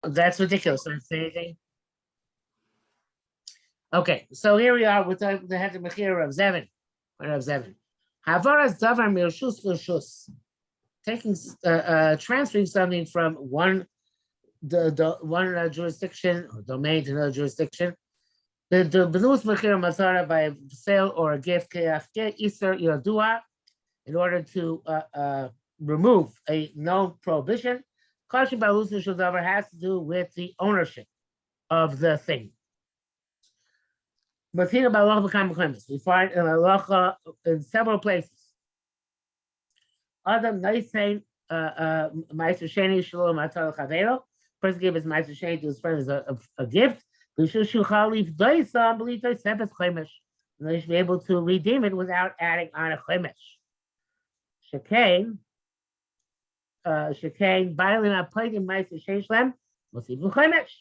That's ridiculous. Don't say anything. Okay, so here we are with the Heter Mechirah of Zevin. Rav Zevin. Havaras davar mirshus l'shus. Taking, transferring something from the one jurisdiction or domain to another jurisdiction. The benus mechira masara by sale or a gift iser yodua in order to remove a known prohibition. Caution by Lucy Shuldavar has to do with the ownership of the thing. We find in halacha in several places. Adam Naisain Meister Sheni Shalom Atal Chavero. Person gave his Meister Sheni to his friend as a gift. They should be able to redeem it without adding on a chemesh. Shekain, Bailin Aplaitim Meister Sheshlem, must even chemesh.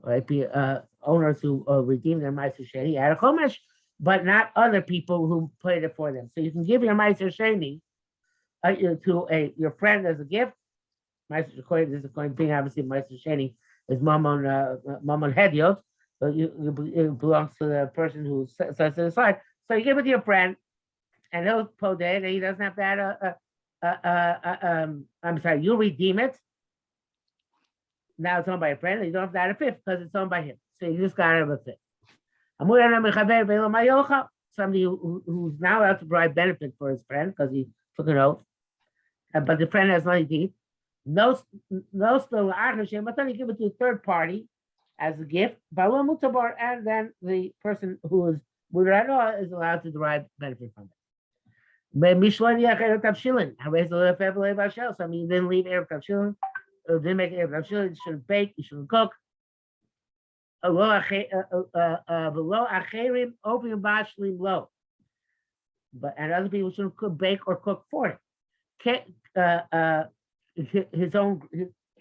Right, be owners who redeem their Meister Sheni add a chemesh, but not other people who played it for them. So you can give your Meister Sheni to your friend as a gift. Meister Sheni, this is going to be obviously Meister Sheni is Mammon Hediot, but it belongs to the person who sets it aside. So you give it to your friend, and he'll put it, and he doesn't have to add I'm sorry, you redeem it. Now it's owned by a friend, and you don't have to add a fifth because it's owned by him. So you just got rid of a fifth. Somebody who's now allowed to provide benefit for his friend because he took an oath, but the friend has no deed. No, still, but then you give it to a third party as a gift, and then the person who is Mudrano is allowed to derive benefit from it. So I mean, you didn't leave Erev Tavshilin, didn't make Erev Tavshilin, you shouldn't bake, you shouldn't cook. But and other people shouldn't bake or cook for him.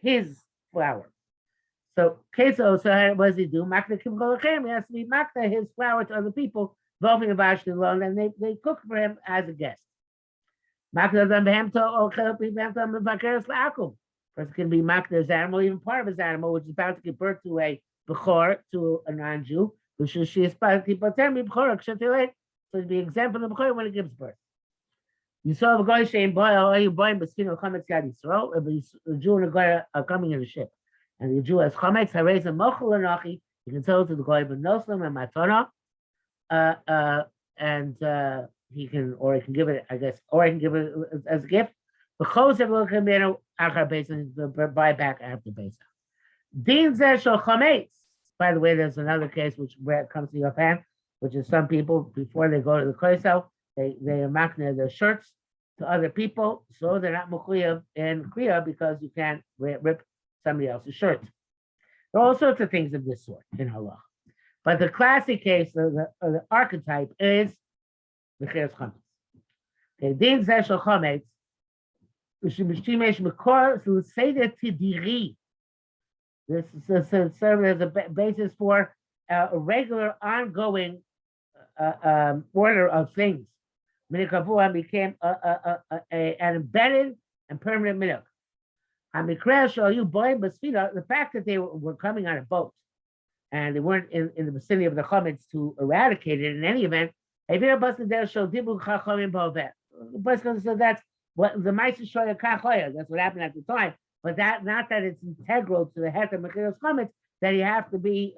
His flour. So queso, so what does he do? He has to be makna his flour to other people, and then they cook for him as a guest. Person can be makna his animal, even part of his animal, which is about to give birth to a bechor, to a non-Jew, which is she is so to be exempt from the bechor when it gives birth. You saw the guy saying, "Boy, are you buying Beskino Chametz Yad Yisrael?" If the Jew and the guy are coming in a ship, and the Jew has Chametz, I raise a Mochel Anachi. You can tell it to the guy, but Noslim and Matana, and he can give it, I guess, or he can give it as a gift. The Chos of Lokhameno Achar Beis buy back after Beis. Din Zeshel Chametz. By the way, there's another case where it comes to your hand, which is some people before they go to the Koisel, they are makna their shirts to other people, so they're not mechuyev in kriya because you can't rip somebody else's shirt. There are all sorts of things of this sort in halach. But the classic case, the archetype is the Mechiras Chametz. Okay, din zeshel chametz, this serves as a basis for a regular, ongoing order of things. Minikavua became an embedded and permanent minuk. The fact that they were coming on a boat and they weren't in the vicinity of the chametz to eradicate it in any event, so that's what the Meister Shoya Kachoya, that's what happened at the time. But that, not that it's integral to the Heter Mechirah chametz, that you have to be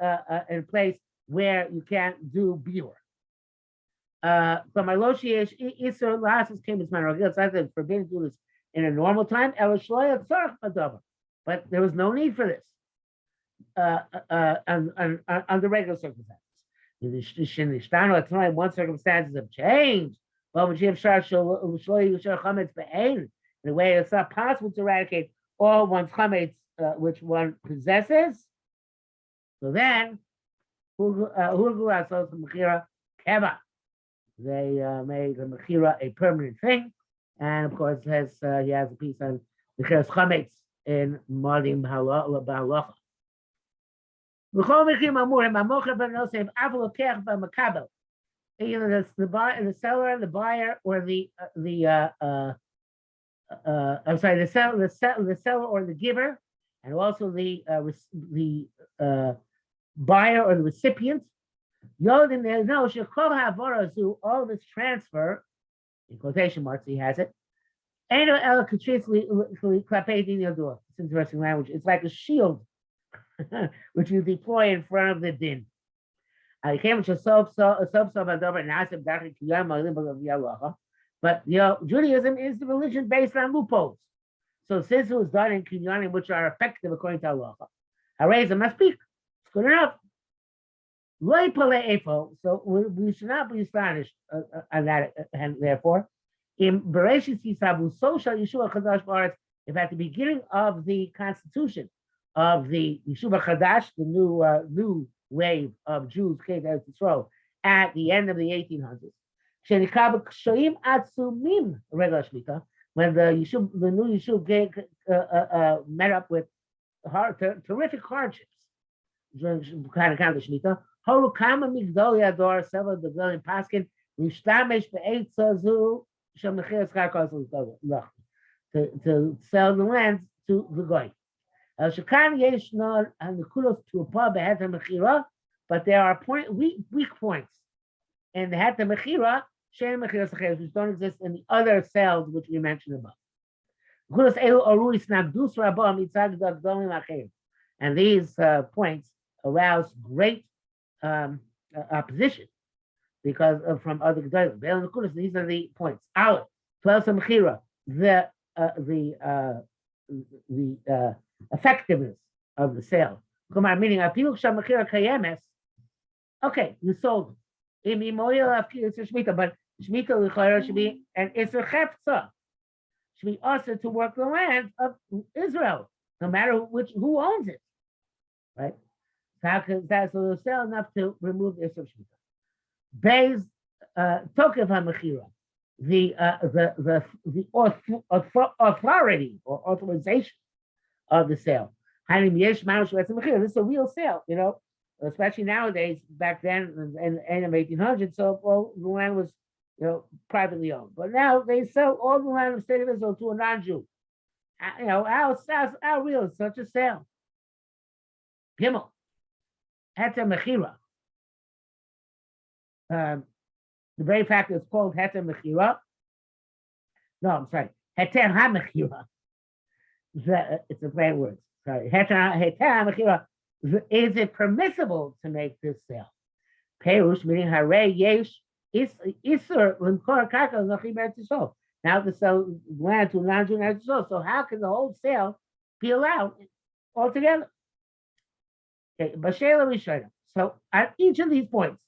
in a place where you can't do biur. So my Loshi Isser Lasses came as man. It's forbidden to do this in a normal time. But there was no need for this under regular circumstances. One circumstances have changed. In a way, it's not possible to eradicate all one's chametz which one possesses. So then, they made the Mechira a permanent thing, and of course, he has a piece on the Mechiras Chametz in Modim Bahalacha. Either the seller, the buyer, or the seller or the giver and also the buyer or the recipient. Yodin there no shekol ha'avorazu, all this transfer, in quotation marks he has it. Eno el katris klapei din yodua. It's interesting language. It's like a shield which you deploy in front of the din. But Judaism is the religion based on loopholes. So since it was done in kinyanim which are effective according to halacha, hareza must speak. It's good enough. So we should not be astonished on that, and therefore, in Bereshit Yisabu Social Yeshua Chadash Baretz, if at the beginning of the constitution of the Yeshua Chadash, the new wave of Jews came to Israel at the end of the 1800s, when the new Yeshua met up with terrific hardships during kind of Shemitah. Horu kama migdoli ador several the Gilin Paskin mishtamish be'etza zu shemechir skakos to sell the land to the goy. Shekan yesh nor and the kulos to a pub Heter Mechirah, but there are weak points in the Heter Mechirah, Shem Mechirah Sacheres, which don't exist in the other sales which we mentioned above. Kulos elu arui snagdus rabah mitzad gdolim acherim, and these points arouse great opposition because from other gedolim. These are the points. Aleph, Tvelas Mechira, the effectiveness of the sale. Meaning, okay, you sold it. But Shemittah should be an Isra Chefza, should be also to work the land of Israel, no matter who owns it, right? How can that so sell enough to remove the Isra Shemittah? Beis Tokev HaMechira, the authority or authorization of the sale. This is a real sale, especially nowadays. Back then, in the end of 1800, so the land was, privately owned. But now they sell all the land of the state of Israel to a non-Jew. How real is such a sale? Gimel, Heter Mechirah. The very fact that it's called Heter Mechirah. No, I'm sorry, Heter HaMechirah. It's a bad word. Sorry, Heter HaMechirah. Is it permissible to make this sale? Perush meaning Harei Yesh Isur Limkor Karka Nochi Eretz Yisrael. Now to sell land to non-Jew in Eretz Yisrael. So how can the whole sale be allowed altogether? Okay, Bashela Rishayim. So at each of these points,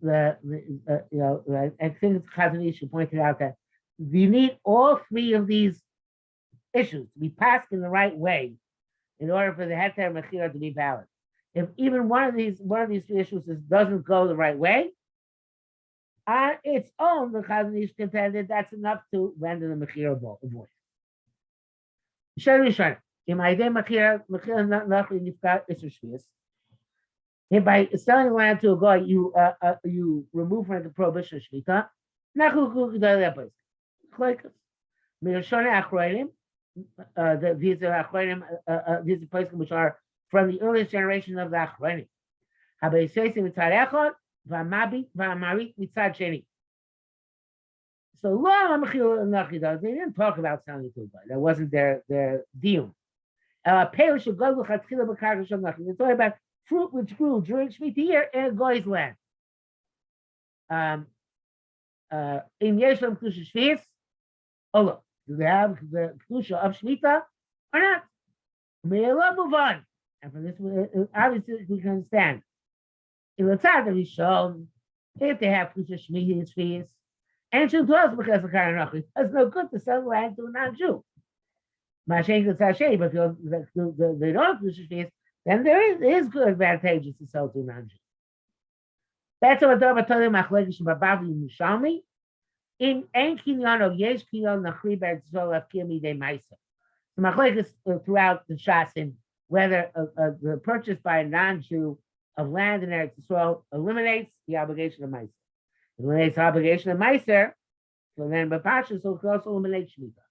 I think it's Chazon Ish who pointed out that you need all three of these issues to be passed in the right way in order for the Heter Mechirah to be valid. If even one of these three issues doesn't go the right way, on its own, the Chazon Ish contended that's enough to render the Mechirah void. If by selling land to a guy, you remove from the prohibition of Shemitah. These are places which are from the earliest generation of the Achronim. So they didn't talk about selling to a guy. That wasn't their deal. They're talking about fruit which grew during Shemitah year in a guy's land. In Yeshem Kedusha Shvius, do they have the Kedusha of Shemitah or not? May Allah move on. And from this, obviously, we can understand. In the time that we shown, if they have Kedusha Shemitah Shvius, and Jew dwells because of Karanachi, it's no good to sell land to a non-Jew. But if they don't have Kedusha Shvius, then there is good advantages to sell to a non-Jew. That's what I'm telling you, Machlekes Babavi Mishalmi. In Kinyan of Yesh Kinyan Nachri Ber Tzol Afkir Midei Maisa. The Machlekes throughout the Shasin, whether the purchase by a non-Jew of land in Eretz Yisrael eliminates the obligation of Maisa. Eliminates the obligation of Maiser, so then Bapasha, so it can also eliminate Shemitah.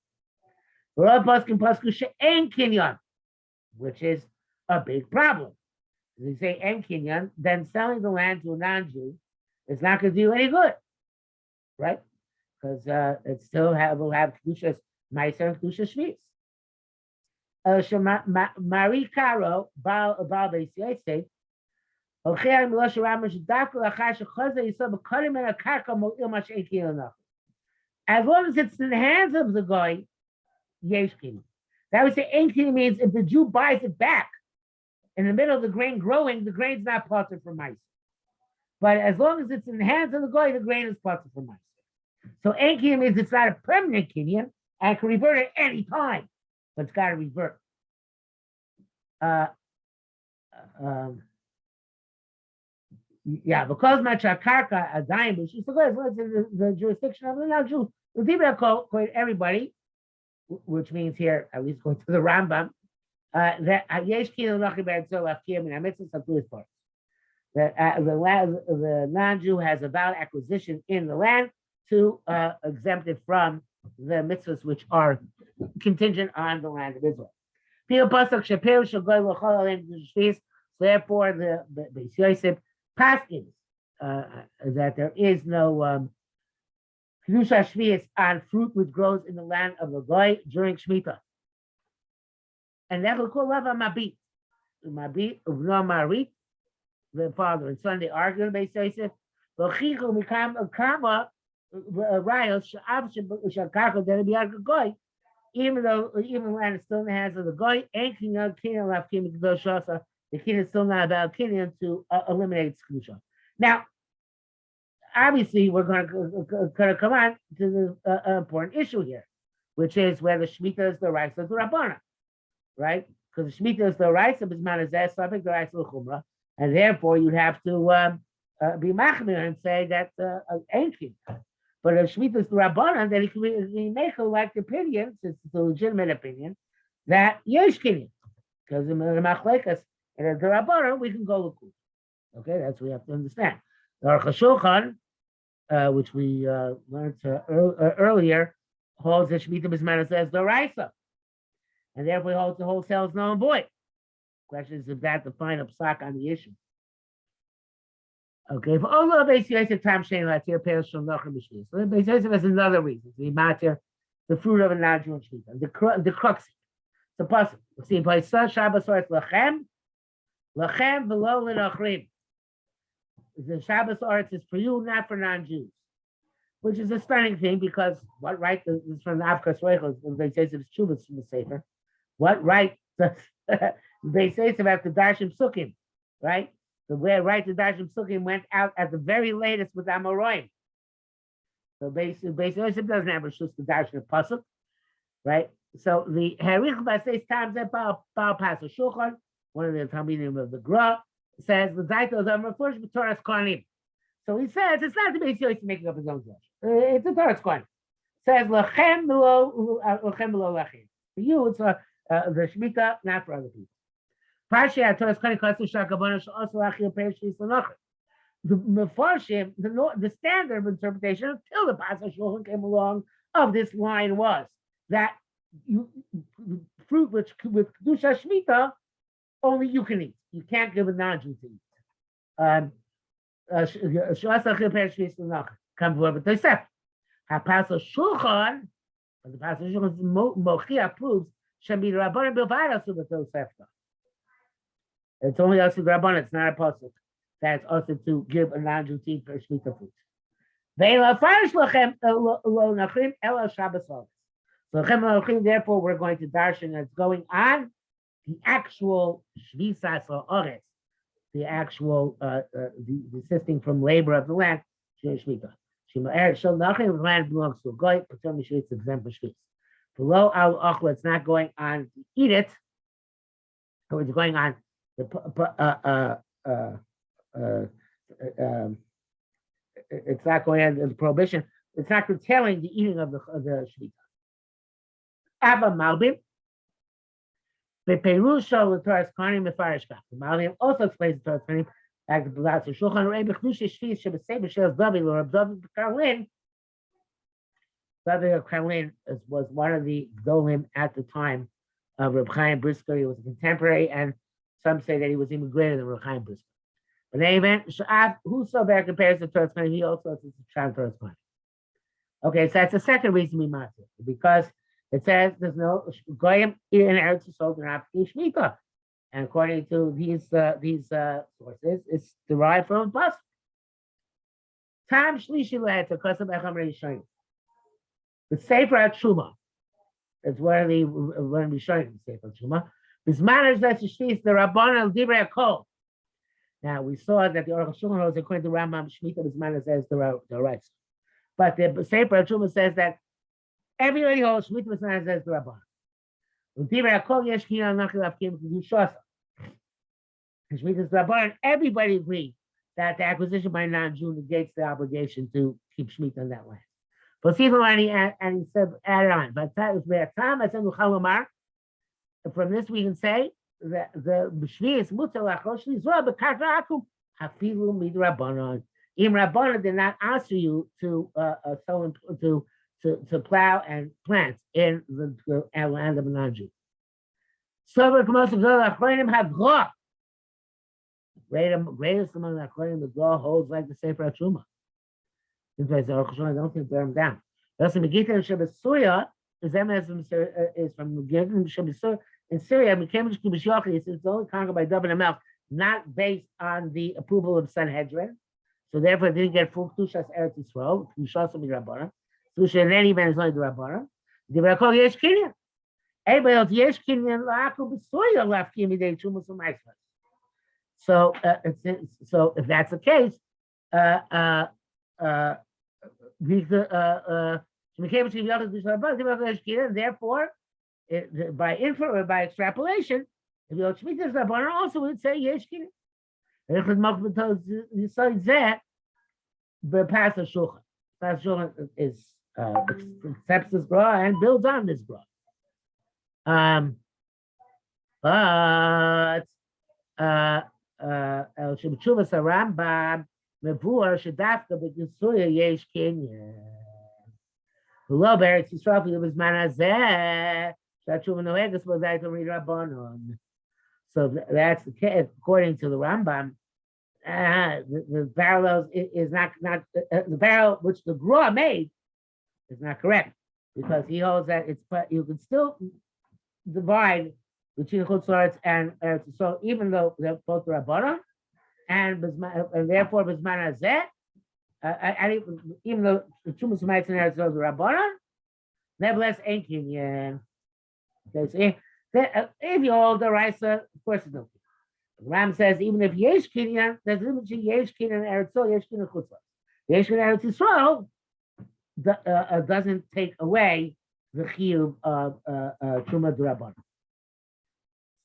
Rav Paskin Pasku She'en Kinyan. which is a big problem. They say en kinyan, then selling the land to a non-Jew is not going to do any good, right? Because it still will have kedushas meiser and kedushas shvis. Mari Karo Baal Beis Yosef. As long as it's in the hands of the guy, yesh kinyan. That would say en kinyan means if the Jew buys it back in the middle of the grain growing, the grain's not parted from mice. But as long as it's in the hands of the guy, the grain is parted from mice. So en kinyan means it's not a permanent kinyan and can revert at any time, but it's got to revert. Yeah, because Machakarka Adaim, but she's the jurisdiction of the non-Jew. The Dibra call everybody, which means here, at least going to the Rambam, that Yesh Kilo Nachiber Tzol Afkim and Amitzvah Sapluis parts. That the non-Jew has a valid acquisition in the land to exempt it from the mitzvahs which are contingent on the land of Israel. Therefore, the Beis Yosef paskins that there is no kedusha shvius on fruit which grows in the land of the goy during Shemittah. And that will call lava mabit. Mabit of no marit, the father and son, they argue Beis Yosef. V'chichu mikam kama rayos she'av she'karka that be argue goy. Even though the land is still in the hands of the goy, ain't kinyan laf kim kedoshasa. The king is still not about kinyan to eliminate kedusha. Now, obviously, we're going to come on to the important issue here, which is whether Shemitah is the rights of the Rabbana, right? Because the Shemitah is the rights of Bisman Azeh, subject the rights of the Chumrah, and therefore you'd have to be machmir and say that ain't kinyan. But if Shemitah is the Rabbana, then he can make a like opinion, since it's a legitimate opinion, that yesh kinyan. Because in the machlekas, and the Rabbana, we can go look. Okay, that's what we have to understand. The Aruch HaShulchan, which we learned earlier, holds that Shemitah Bisman says the Raisa, and therefore holds the wholesale is null and void. Question is if that the final psak on the issue. Okay, for all of Beis Yosef time shein latir peil shel nachem b'shvis. So Beis Yosef has another reason to be matir the fruit of a non-Jew in Shemitah. The crux, the pasuk. See, by Shabbos or lachem. Lachem v'lo l'nachrim. The Shabbos arts is for you, not for non-Jews, which is a stunning thing because what right is from the Avkas Reichel? They say it's true, it's from the Sefer. What right does they say it's about the Dashim Sukkim, right? The way right the Dashim Sukkim went out at the very latest with Amoraim. So basically, doesn't have a shus the Dashim Pasuk, right? So the Herich Baseis times that Baal Pasuk Shulchan. One of the Talmidim of the Gra says the Zaito is a first Torah's Kohanim. So he says it's not the Beis Yosef making up his own Torah. It's a Torah's Kohanim. Says lachem below lachem. For you, it's the Shemitah, not for other people. Parsha Torah's Kohanim Kasu Shakabana Shal also Achil Perishis L'Nachar. The Mefarshim, the standard interpretation until the Pasuk Shulchan came along of this line was that fruit which with Kedusha Shemitah. Only you can eat. You can't give a non-Jew to eat. Come forward with Tosef. Hapasal Shulchan, the Pasal Shulchan Mochia proves Shemittah Rabbanan Bilvad Asu B'Tosefta. It's only Asu Rabbanan. It's not a pasuk that's also to give a non-Jew to eat for Shemitah food. Ve'la Farish Lachem Lo Nachrim Ela Shabbos August. So Lachem Lo Nachrim. Therefore, we're going to darshan that's going on. The actual shvisas or oretz, the actual desisting from labor of the land, shmita. The land belongs to a goy. Patur mishvitz exempt for shvis. Below al ochla, it's not going on to eat it. Or it's going on. It's not going on the prohibition. It's not curtailing the eating of the shvita. Abba malbim. The Perusha the Torah's Kohanim Mefarish Kach. The Malbim also explains the Torah's Kohanim back to B'Latz Shulchan Rei B'Chdush Shvis Shebesei B'Shes David or David Karlin. David Karlin was one of the Gdolim at the time of Reb Chaim Brisker. He was a contemporary, and some say that he was even greater than Reb Chaim Brisker. But in any event, whosoever compares the Torah's claim, he also is the Torah's claim. Okay, so that's the second reason we must it, because it says there's no goyim in Eretz Yisrael do not keep Shemitah, and according to these sources, it's derived from a bus. Tam shlishi lehet because of Echam Reishonim. The Sefer HaTshuma. That's where the when we show the Sefer HaTshuma. Bismanish that shvis the Rabban al Divrei Kol. Now we saw that the Aruch HaShulchan knows according to Rambam Shemitah Bismanish says the right. But the Sefer HaTshuma says that everybody holds Shemitah Bismanish says the Rabban. Divrei Kol yesh kinyan nachil avkim kedushasa. Shemitah Rabban. Everybody agreed that the acquisition by non-Jew negates the obligation to keep Shemitah in that land. But see, and he said, add on. But that was where Tom, I said, from this we can say that the B'shvi is mutar l'achrosh l'zor b'kar ra'akum hafilu midrabanan. Im Rabbanan did not ask you to plow and plant in the land of a non-Jew. So the Achronim have Gra. Greatest among the Achronim, the Gra holds like the Sefer HaTshuma. I don't think they're down. Also, Megillah and Shebesuya is from Megillah and Shebesuya in Syria. It's only conquered by David and Melch, not based on the approval of Sanhedrin. So therefore, it didn't get full Kedushas Eretz Yisrael. Kedushas of the Rabbana. Kedusha in any event is only the Rabbana. The Barakol Yesh Kinyan. Everybody else Yesh Kinyan La'aku Besuya left Kimidei Chumas from Iceland. So if that's the case, therefore, by extrapolation, if you Shemitah's Rabbanan also would say Yesh Kinyan. Besides that, the Pastor Shulchan. Pastor Shulchan is accepts this Gra and builds on this Gra. But El Shemchuvas Rambam Mevur Shadafka B'Gisuya Yesh Kinyan. Below Beretz Yisrael was Manazeh Shachuva Noegas was I to read Rabbanon. So that's the case according to the Rambam. The parallels is not the parallel which the Gra made is not correct because he holds that you can still divide between Chutz La'aretz and Eretz Yisrael, even though they're both Rabbanon, and therefore B'zman Hazeh, even though the Chumas Umayis and Eretz Yisrael is Rabbanon, nevertheless ain't Kinyan. Okay, so if you hold the Raisa, of course it's no. Ram says even if Yesh Kinyan, there's a difference between Yesh Kinyan and Eretz Yisrael, Yesh Kinyan and Chutz La'aretz. Yesh Kinyan and Eretz Yisrael doesn't take away the chiyuv of Truma D'Rabbanan.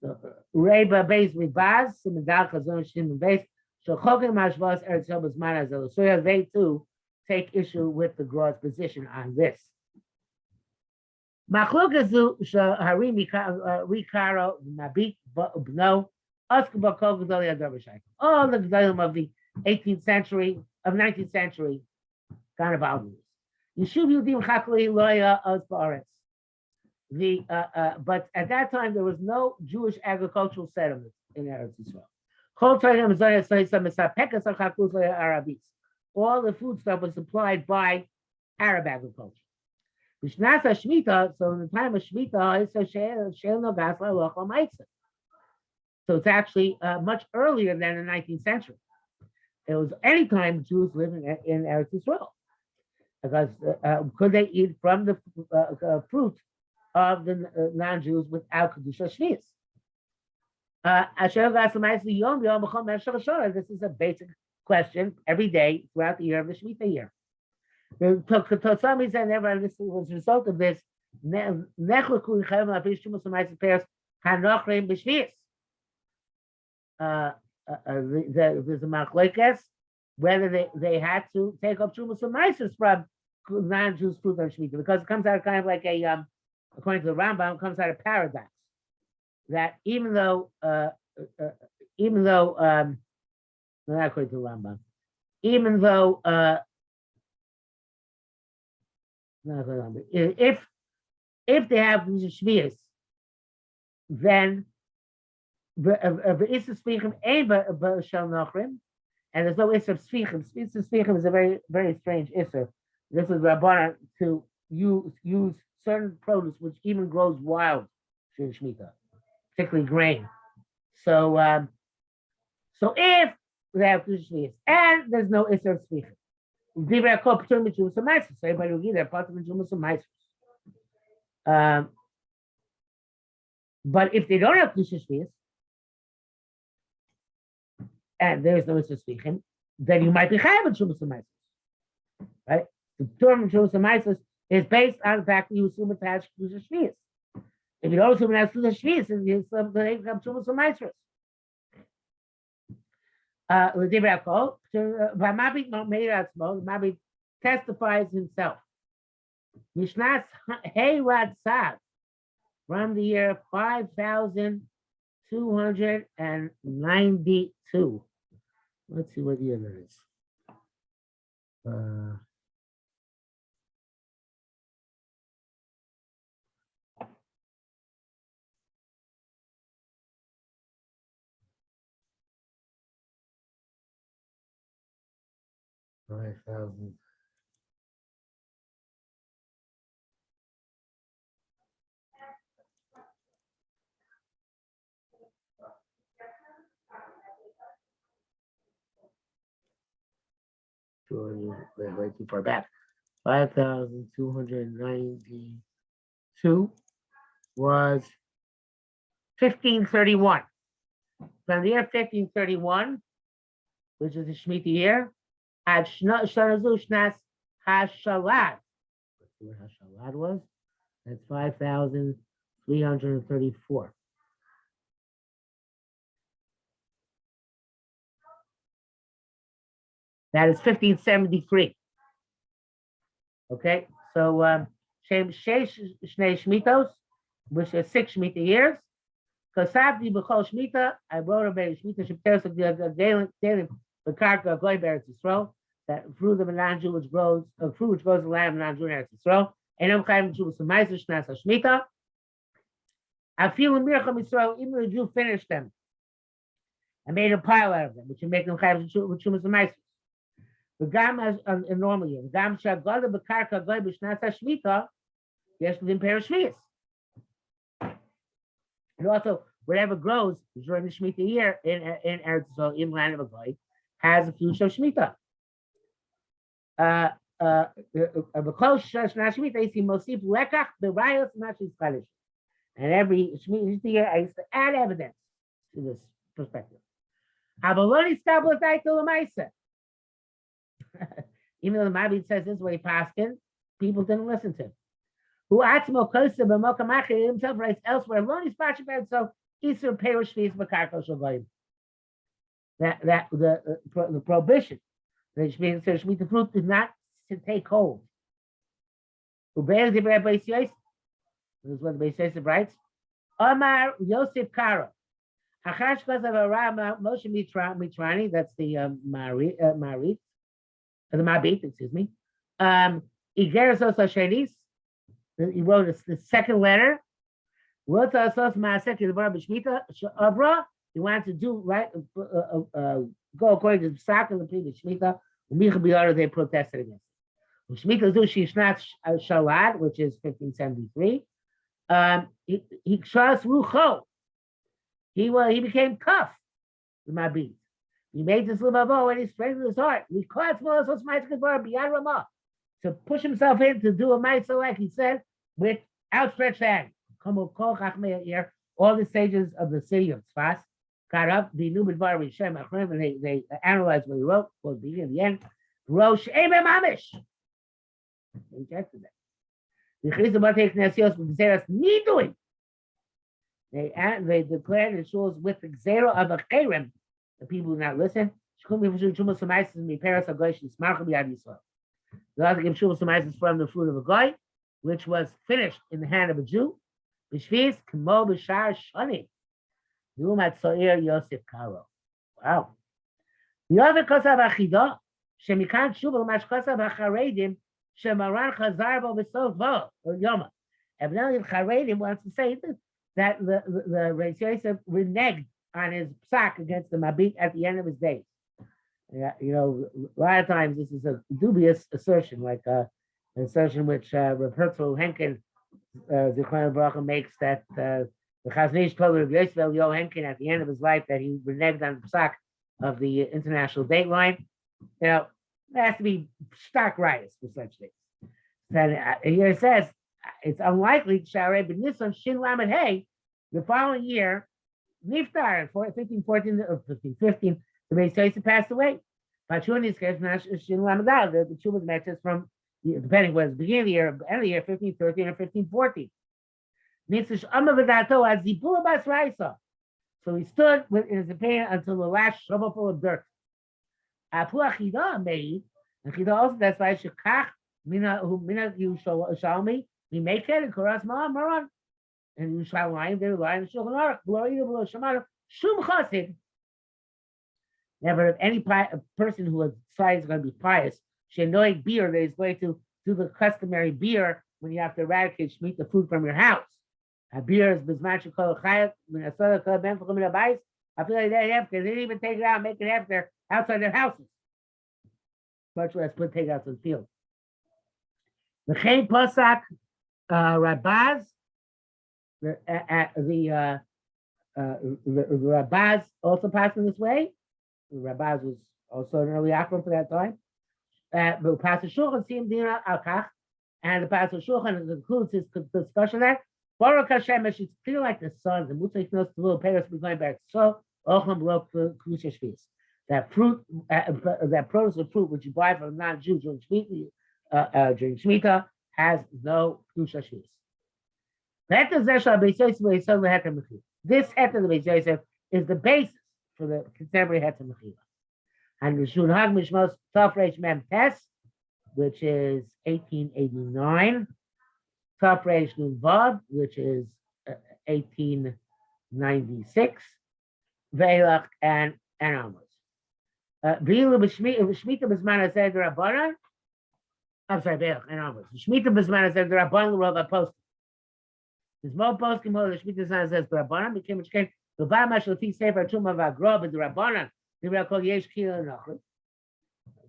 So Reba Beis Ribaz, Simedal Chazon Shim Beis, Shochokim Mashvos Eretz Yisrael B'zman Hazeh. So they too take issue with the Gra's position on this. Machlokazu Hari Rikaro Nabik Bno Oskaba Kol Gedoli Adar B'Shayk. All the Gedolim of the 19th century, kind of arguments. Yishuv Yudim Chakli Loya Oz Ba'aretz. But at that time there was no Jewish agricultural settlement in Eretz Yisrael. All the food stuff was supplied by Arab agriculture. So in the time of Shemitah, so it's actually much earlier than the 19th century. It was any time Jews living in Eretz Yisrael. Because could they eat from the fruit of the non-Jews without Kedusha Shvius? This is a basic question every day throughout the year of the Shemitah year. The Totzami said never, and this was a result of this. There's a machlokes whether they had to take up Trumas and Meises from non-Jews fruit on Shemitah, because it comes out kind of like a, according to the Rambam, it comes out of paradox. That even though, not according to the Rambam, even though, if they have Shvius, then the Issa Spichim Eva Shel Nochrim, and there's no Issa Spichim. Issa Spichim is a very, very strange Issa. This is Rabbana to use certain produce which even grows wild in Shemitah, particularly grain. So if they have Kedusha and there's no Issa Spichim, so everybody will give their part of the but if they don't have Kedusha and there's no Issa Spichim, then you might be chayav in Shumas Maisos, right? The term Shumas Maisos is based on the fact that you assume it has Kedusha Shvius. If you don't assume it has Kedusha Shvius, then you assume that it comes Shumas Maisos. Mabit testifies himself. Mishnas Heyrad Sad from the year 5292. Let's see what year that is. 5,000. Way too far back. 5,292 was 1531. From the year 1531, which is the Shemitah year, at Shanazu Shnas Hashalad. Let's see what Hashalad was. That's 5,334. That is 1573. Okay, so Shem Sheish Shnei Shmitos, which is 6 Shemitah years. Kasabdi B'chol Shemitah, I wrote about Shemitah Shepteres of the daily Bekarka Goy Beretz Yisrael, that fruit of a non-Jew which grows, a fruit which grows in the land of non-Jew in Eretz Yisrael. And I'm chayim Jew with some Meiser Shnas Shemitah. I feel in Mircham Yisrael, even the Jew finished them and made a pile out of them, which would make them chayim with Shumas and Meiser. The gam as in normal year, gam shagoda bekarka goy b'shnas hashmita, yes, within parish shvius. And also, whatever grows during the Shemitah year in Eretz Yisrael, in land of a goy, has a future of Shemitah. And every Shemitah year, I used to add evidence to this perspective. Even though the Mabit says this way, Paskin, people didn't listen to him. Who Atzmo Kosa B'Mokamachir himself writes elsewhere, Loni Spashibed, so Isur Perish Fees Bakarko Shalgoyim. That the prohibition, the Shemitah fruit did not to take hold. Ubeir Dibra Beis Yosef, this is what the Beis Yosef writes. Omar Yosef Karo. Achash Kosav Arama Moshe Mitrani, that's the Marit. The Mabit, excuse me. Igeresos Hashenis, he wrote the second letter. He wanted to do right, go according to the Psak of the previous Shemitah. They protested against it. Shemitah Zushi Shnat Shalad, which is 1573. He trust Rucho. He became tough. The Mabit. He made this libavo and he strengthened his heart. We caught to push himself in to do a ma'aseh, like he said, with outstretched hand. All the sages of the city of Tzfas got up, the new Bidvar Rishem Achrim, and they analyzed what he wrote, well, in the end, Rosh Ebe Mamish. They rejected that. The Chris about taking Nesios with Xeras Nidoing. They declared the shuls with the Xero of a Cherem. The people who not listen, the other give Shumas from the fruit of a goy, which was finished in the hand of a Jew. B'shvis k'mo b'shar shani. Yumat so'ir Yosef Karo. Wow. The other kosav achida, shemikan shuva l'mash kosav hacharedim, shemaran chazar bo v'sof bo, or yoma. Evidently, the charedim wants to say this. that the Rav Yosef reneged on his psak against the Mabit at the end of his days. Yeah, a lot of times this is a dubious assertion, like an assertion which Rav Herzl Henkin, Zichron Baruch makes, that the Chazon Ish told Rav Yosef Yo Henkin at the end of his life that he reneged on the psak of the international date line. There has to be stark riots for such things. Then here it says it's unlikely Sharei ben Nissan Shin Lamed Hey the following year, Niftar in 1514 or 1515, the Beis Yosef passed away. Pachunis case Shin Lamed Dal. The two was matches from depending whether it's beginning of the year, end of the year, 1513 or 1514. Nitzish Amma V'Dato as Zibula Bas Raisa. So he stood with in his opinion until the last shovel full of dirt. Apu Achida made, and Chida also that's why Shekach Mina Yushalmi, we make it and Kuras Maran. And Yerushalayim, they rely on the Shulchan Aruch. Glory to the Shemana, Shum Chassid. Never if any person who decides going to be pious, Shenoig beer that is going to do the customary beer when you have to eradicate Shemitah food from your house. A beer is Bisman Shekol Chayat, Minasota Kol Ben Fukum Minabais. I feel like they have because they didn't even take it out and make it after outside their houses. Much less take it out to the field. The Chaim Pasak Rabaz, the Rabaz also passed in this way. The Rabaz was also an early Achron for that time. But Pastor Shulchan Sim Dina Alkach, and the Pastor Shulchan concludes his discussion there. Baruch Hashem, it's clear like the sun. The Mutzah knows the little parents be going back. So Ocham Blok Kedusha Shvis. That fruit, that produce of fruit which you buy from non-Jew during Shemitah, has no Kedusha Shvis. This Heter the Beis Yosef is the basis for the contemporary Heter Mechirah. And the Shun Hag Mishmos Tov Reish Mem Tes, which is 1889, Tov Reish Nun Vav, which is 1896, Veilach and onwards. V'ilu b'Shemittah b'zman hazeh d'Rabbanan. I'm sorry, Veilach and onwards. Shemittah b'zman hazeh d'Rabbanan l'Rav HaPoskim. There's more poskim hold the Shemittah b'zman hazeh d'Rabbanan became a shkein. V'ba mash l'fi sefer Truma v'Agra b'Rabbanan. The real called Yesh Kila Nachri.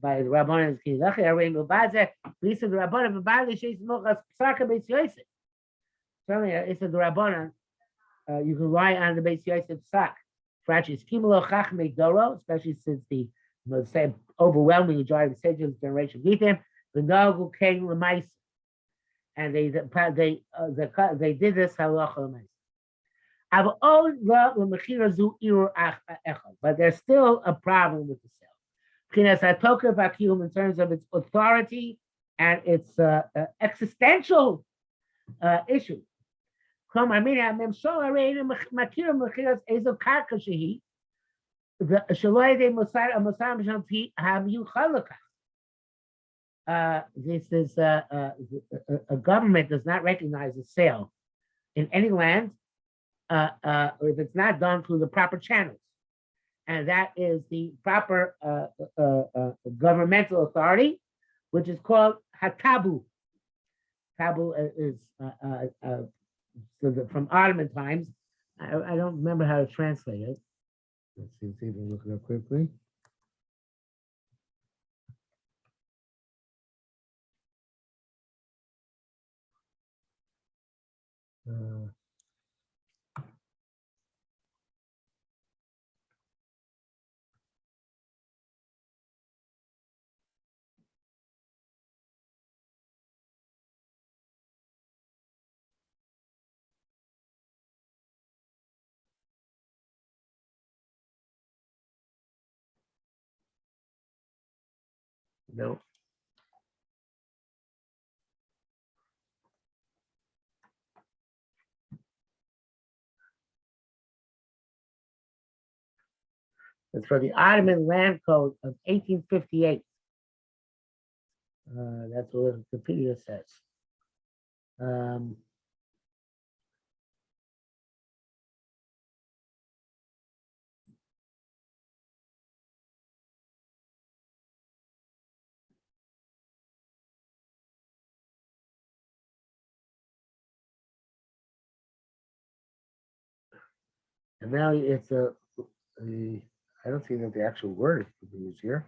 By the Rabbanan is Kila Nachri. Arei Mubazeh. Lisa the Rabbanan v'Bali Sheis Mochas Psaka Beis Yosef. Certainly, it's the Rabbanan. You can rely on the Beis Yosef Psak. Frachis Kimelo Chachmei Doro, especially since the overwhelming majority of the sages of the generation beat him. The Nagu came Lemais, and they did this halacha Lemais. But there's still a problem with the sale. In terms of its authority and its existential issue. This is a government does not recognize a sale in any land or if it's not done through the proper channels. And that is the proper governmental authority, which is called hatabu. Tabu is from Ottoman times. I don't remember how to translate it. Let's see if we can look it up quickly. No. It's for the Ottoman Land Code of 1858. That's what Wikipedia says. Apparently, it's I don't see that the actual word is used here.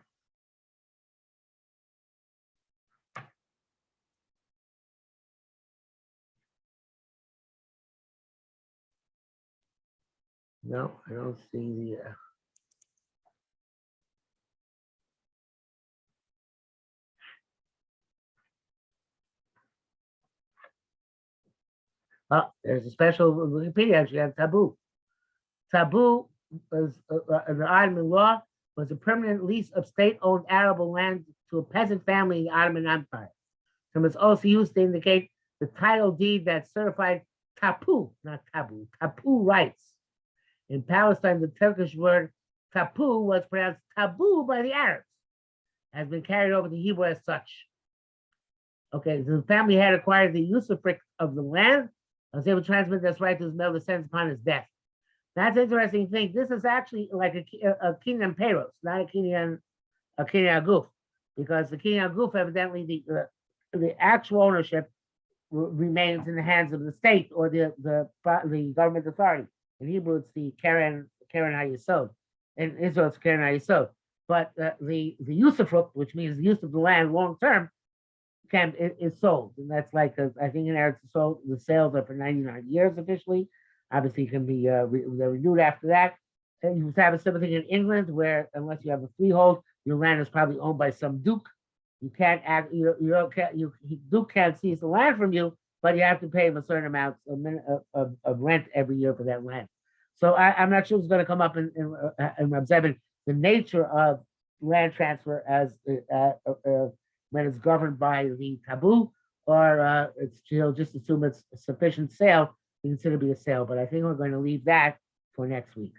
No, I don't see the. Oh, there's a special Wikipedia entry on taboo. Taboo was the Ottoman law was a permanent lease of state-owned arable land to a peasant family in the Ottoman Empire. It was also used to indicate the title deed that certified tapu, not taboo, tapu rights. In Palestine, the Turkish word tapu was pronounced taboo by the Arabs, has been carried over to Hebrew as such. Okay, so the family had acquired the usufruct of the land and was able to transmit this right to his male descendants upon his death. That's an interesting thing. This is actually like a Kenyan Peros, not a Kenyan Goof, because the Kenyan Goof, evidently, the actual ownership remains in the hands of the state or the government authority. In Hebrew, it's the Keren Hayesod. In Israel, it's Keren Hayesod. But the usufruct, which means the use of the land long term, is sold, and that's like I think in Eretz sold. The sales are for 99 years officially. Obviously, it can be they're renewed after that. And you have a similar thing in England, where unless you have a freehold, your land is probably owned by some duke. You can't act. You don't can't, you Duke can't seize the land from you, but you have to pay him a certain amount of rent every year for that land. So I'm not sure it's going to come up in Rav Zevin, the nature of land transfer as when it's governed by the taboo, or it's just assume it's a sufficient sale to consider to be a sale. But I think we're going to leave that for next week.